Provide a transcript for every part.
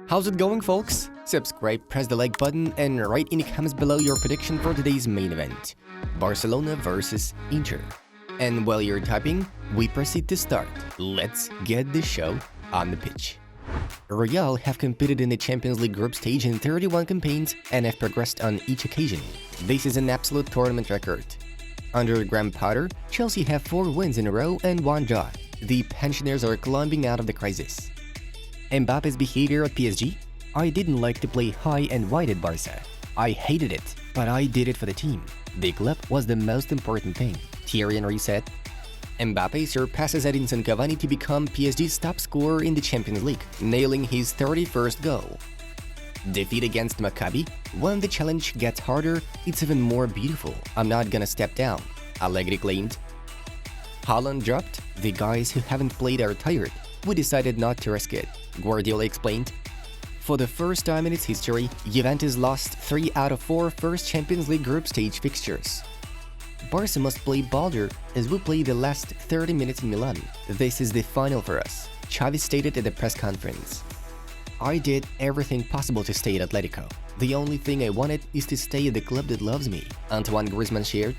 How's it going, folks? Subscribe, press the like button, and write in the comments below your prediction for today's main event, Barcelona versus Inter. And while you're typing, we proceed to start. Let's get the show on the pitch. Real have competed in the Champions League group stage in 31 campaigns and have progressed on each occasion. This is an absolute tournament record. Under Graham Potter, Chelsea have 4 wins in a row and 1 draw. The pensioners are climbing out of the crisis. Mbappe's behavior at PSG? I didn't like to play high and wide at Barca. I hated it, but I did it for the team. The club was the most important thing, Thierry Henry said. Mbappe surpasses Edinson Cavani to become PSG's top scorer in the Champions League, nailing his 31st goal. Defeat against Maccabi? When the challenge gets harder, it's even more beautiful. I'm not gonna step down, Allegri claimed. Haaland dropped? The guys who haven't played are tired. We decided not to risk it, Guardiola explained. For the first time in its history, Juventus lost 3 out of 4 first Champions League group stage fixtures. Barca must play bolder as we play the last 30 minutes in Milan. This is the final for us, Xavi stated at the press conference. I did everything possible to stay at Atletico. The only thing I wanted is to stay at the club that loves me, Antoine Griezmann shared.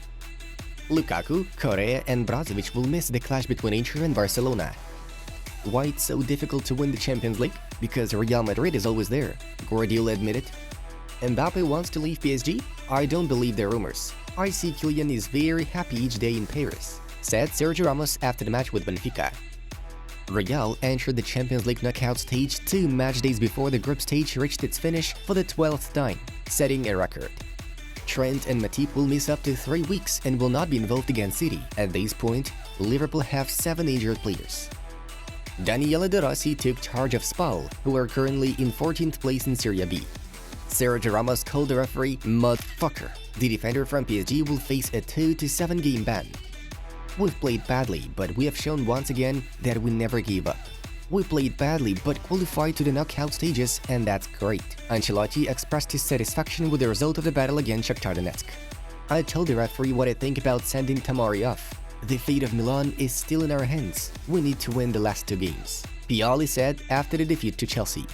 Lukaku, Correa and Brozovic will miss the clash between Inter and Barcelona. Why it's so difficult to win the Champions League? Because Real Madrid is always there, Guardiola admitted. Mbappe wants to leave PSG? I don't believe the rumors. I see Kylian is very happy each day in Paris, said Sergio Ramos after the match with Benfica. Real entered the Champions League knockout stage 2 match days before the group stage reached its finish for the 12th time, setting a record. Trent and Matip will miss up to 3 weeks and will not be involved against City. At this point, Liverpool have 7 injured players. Daniele De Rossi took charge of Spal, who are currently in 14th place in Serie B. Sergio Ramos called the referee "motherfucker." The defender from PSG will face a 2 to 7 game ban. We've played badly, but we have shown once again that we never gave up. We played badly but qualified to the knockout stages, and that's great. Ancelotti expressed his satisfaction with the result of the battle against Shakhtar Donetsk. I told the referee what I think about sending Tomori off. The fate of Milan is still in our hands. We need to win the last 2 games, Pioli said after the defeat to Chelsea.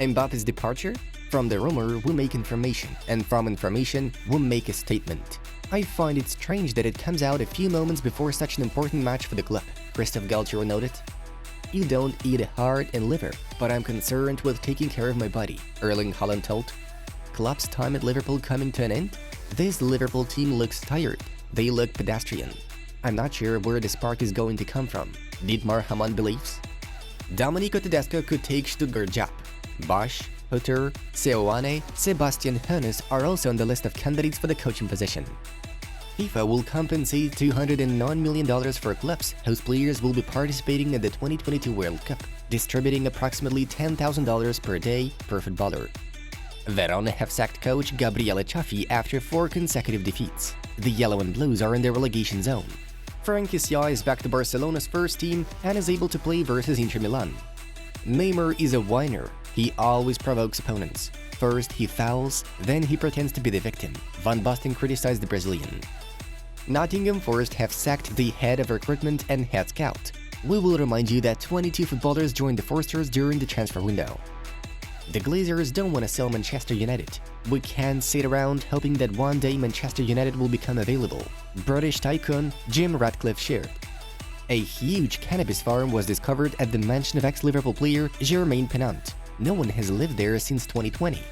Mbappe's departure? From the rumor, we make information, and from information, we make a statement. I find it strange that it comes out a few moments before such an important match for the club, Christophe Galtier noted. You don't eat heart and liver, but I'm concerned with taking care of my body, Erling Haaland told. Klopp's time at Liverpool coming to an end? This Liverpool team looks tired. They look pedestrian. I'm not sure where the spark is going to come from, Dietmar Hamann believes. Domenico Tedesco could take Stuttgart job. Bosch, Hutter, Seoane, Sebastian Hoeneß are also on the list of candidates for the coaching position. FIFA will compensate $209 million for clubs whose players will be participating in the 2022 World Cup, distributing approximately $10,000 per day per footballer. Verona have sacked coach Gabriele Ciaffi after 4 consecutive defeats. The Yellow and Blues are in the relegation zone. Frank Kessie is back to Barcelona's first team and is able to play versus Inter Milan. Neymar is a whiner. He always provokes opponents. First he fouls, then he pretends to be the victim, Van Basten criticized the Brazilian. Nottingham Forest have sacked the head of recruitment and head scout. We will remind you that 22 footballers joined the Foresters during the transfer window. The Glazers don't want to sell Manchester United. We can't sit around hoping that one day Manchester United will become available, British tycoon Jim Ratcliffe shared. A huge cannabis farm was discovered at the mansion of ex-Liverpool player Jermaine Pennant. No one has lived there since 2020.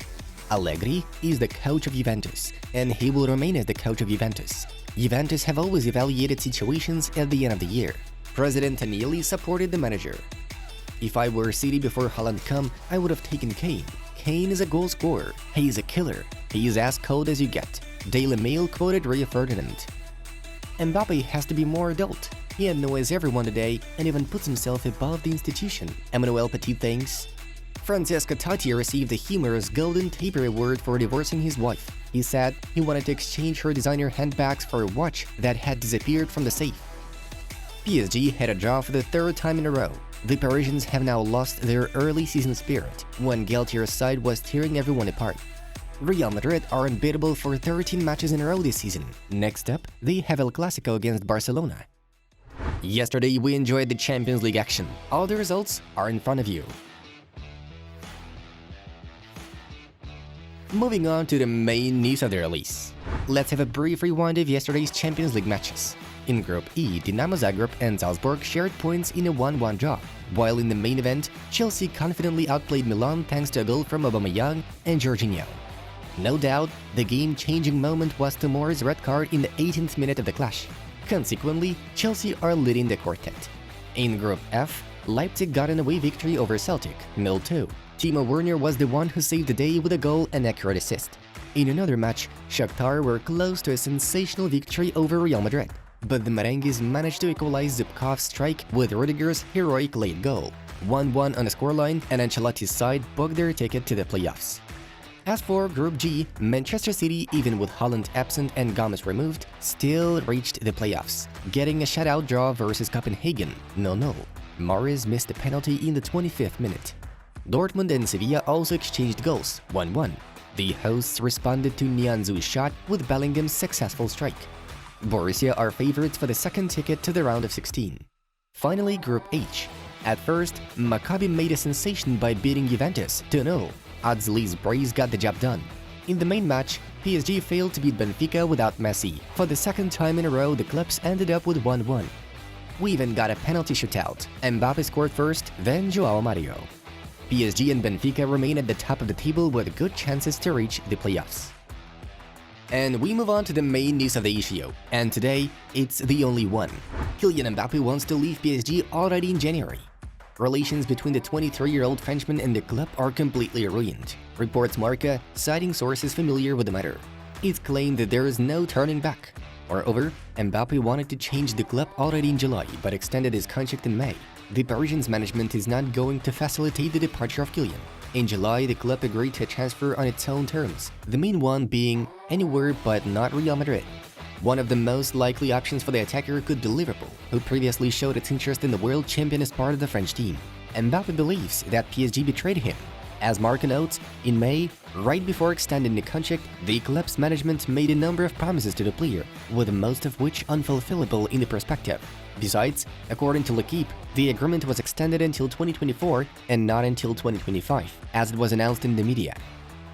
Allegri is the coach of Juventus, and he will remain as the coach of Juventus. Juventus have always evaluated situations at the end of the year. President Agnelli supported the manager. If I were City before Haaland come, I would have taken Kane. Kane is a goal scorer. He is a killer. He is as cold as you get, Daily Mail quoted Rio Ferdinand. Mbappe has to be more adult. He annoys everyone today and even puts himself above the institution, Emmanuel Petit thinks. Francesco Totti received the humorous Golden Tapir Award for divorcing his wife. He said he wanted to exchange her designer handbags for a watch that had disappeared from the safe. PSG had a draw for the 3rd time in a row. The Parisians have now lost their early season spirit when Galtier's side was tearing everyone apart. Real Madrid are unbeatable for 13 matches in a row this season. Next up, they have El Clasico against Barcelona. Yesterday we enjoyed the Champions League action. All the results are in front of you. Moving on to the main news of the release. Let's have a brief rewind of yesterday's Champions League matches. In Group E, Dinamo Zagreb and Salzburg shared points in a 1-1 draw, while in the main event, Chelsea confidently outplayed Milan thanks to a goal from Aubameyang and Jorginho. No doubt, the game-changing moment was Tomori's red card in the 18th minute of the clash. Consequently, Chelsea are leading the quartet. In Group F, Leipzig got an away victory over Celtic, 0-2. Timo Werner was the one who saved the day with a goal and accurate assist. In another match, Shakhtar were close to a sensational victory over Real Madrid, but the Merengues managed to equalize Zubkov's strike with Rudiger's heroic late goal. 1-1 on the scoreline, and Ancelotti's side booked their ticket to the playoffs. As for Group G, Manchester City, even with Haaland absent and Gomez removed, still reached the playoffs, getting a shutout draw versus Copenhagen, 0-0. Mahrez missed a penalty in the 25th minute. Dortmund and Sevilla also exchanged goals, 1-1. The hosts responded to Nianzou's shot with Bellingham's successful strike. Borussia are favorites for the second ticket to the round of 16. Finally, Group H. At first, Maccabi made a sensation by beating Juventus 2-0. Adzali's brace got the job done. In the main match, PSG failed to beat Benfica without Messi. For the second time in a row, the clubs ended up with 1-1. We even got a penalty shootout. Mbappe scored first, then Joao Mario. PSG and Benfica remain at the top of the table with good chances to reach the playoffs. And we move on to the main news of the issue, and today, it's the only one. Kylian Mbappe wants to leave PSG already in January. Relations between the 23-year-old Frenchman and the club are completely ruined, reports Marca, citing sources familiar with the matter. It claimed that there is no turning back. Moreover, Mbappe wanted to change the club already in July, but extended his contract in May. The Parisians management is not going to facilitate the departure of Kylian. In July, the club agreed to a transfer on its own terms, the main one being anywhere but not Real Madrid. One of the most likely options for the attacker could be Liverpool, who previously showed its interest in the world champion as part of the French team. Mbappe believes that PSG betrayed him. As Marca notes, in May, right before extending the contract, the club's management made a number of promises to the player, with most of which unfulfillable in the perspective. Besides, according to L'Equipe, the agreement was extended until 2024 and not until 2025, as it was announced in the media.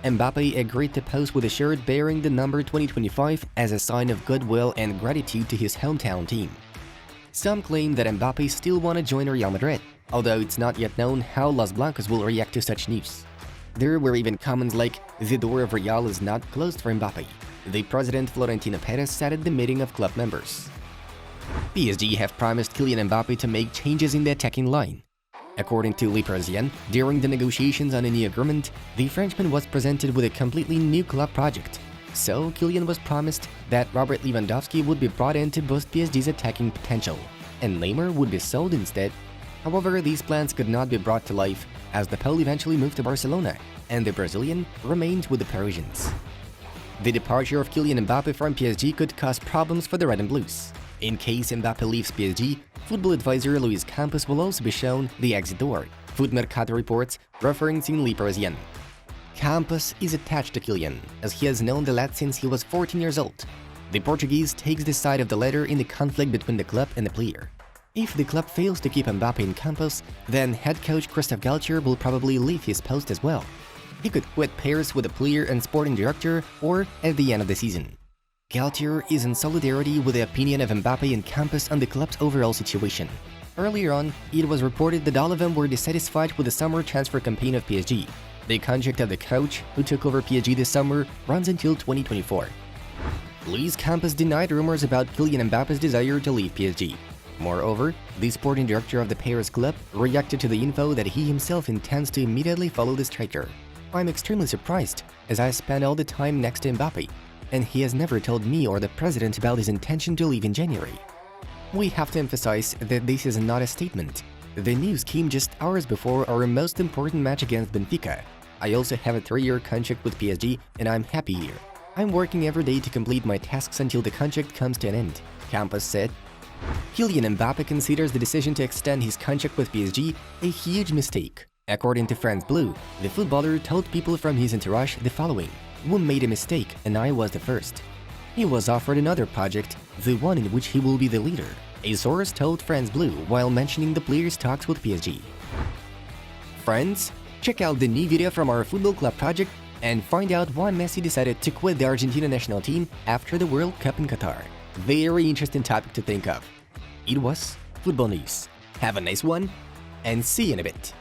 Mbappe agreed to pose with a shirt bearing the number 2025 as a sign of goodwill and gratitude to his hometown team. Some claim that Mbappe still want to join Real Madrid, although it's not yet known how Los Blancos will react to such news. There were even comments like, "The door of Real is not closed for Mbappe," the president Florentino Perez said at the meeting of club members. PSG have promised Kylian Mbappe to make changes in the attacking line. According to Le Parisien, during the negotiations on a new agreement, the Frenchman was presented with a completely new club project. So, Kylian was promised that Robert Lewandowski would be brought in to boost PSG's attacking potential, and Neymar would be sold instead. However, these plans could not be brought to life, as the Pole eventually moved to Barcelona, and the Brazilian remained with the Parisians. The departure of Kylian Mbappe from PSG could cause problems for the Red and Blues. In case Mbappe leaves PSG, football advisor Luis Campos will also be shown the exit door, Foot Mercato reports, referencing Le Parisien. Campos is attached to Kylian, as he has known the lad since he was 14 years old. The Portuguese takes the side of the latter in the conflict between the club and the player. If the club fails to keep Mbappe in Campos, then head coach Christophe Galtier will probably leave his post as well. He could quit pairs with the player and sporting director or at the end of the season. Galtier is in solidarity with the opinion of Mbappe and Campos on the club's overall situation. Earlier on, it was reported that all of them were dissatisfied with the summer transfer campaign of PSG. The contract of the coach, who took over PSG this summer, runs until 2024. Luis Campos denied rumors about Kylian Mbappe's desire to leave PSG. Moreover, the sporting director of the Paris club reacted to the info that he himself intends to immediately follow the striker. "I'm extremely surprised, as I spent all the time next to Mbappe, and he has never told me or the president about his intention to leave in January." We have to emphasize that this is not a statement. The news came just hours before our most important match against Benfica. I also have a 3-year contract with PSG, and I'm happy here. I'm working every day to complete my tasks until the contract comes to an end, Campos said. Kylian Mbappe considers the decision to extend his contract with PSG a huge mistake. According to France Bleu, the footballer told people from his entourage the following: "We made a mistake, and I was the first." He was offered another project, the one in which he will be the leader, a source told France Bleu while mentioning the player's talks with PSG. Friends, check out the new video from our football club project and find out why Messi decided to quit the Argentina national team after the World Cup in Qatar. Very interesting topic to think of. It was Football News. Have a nice one, and see you in a bit.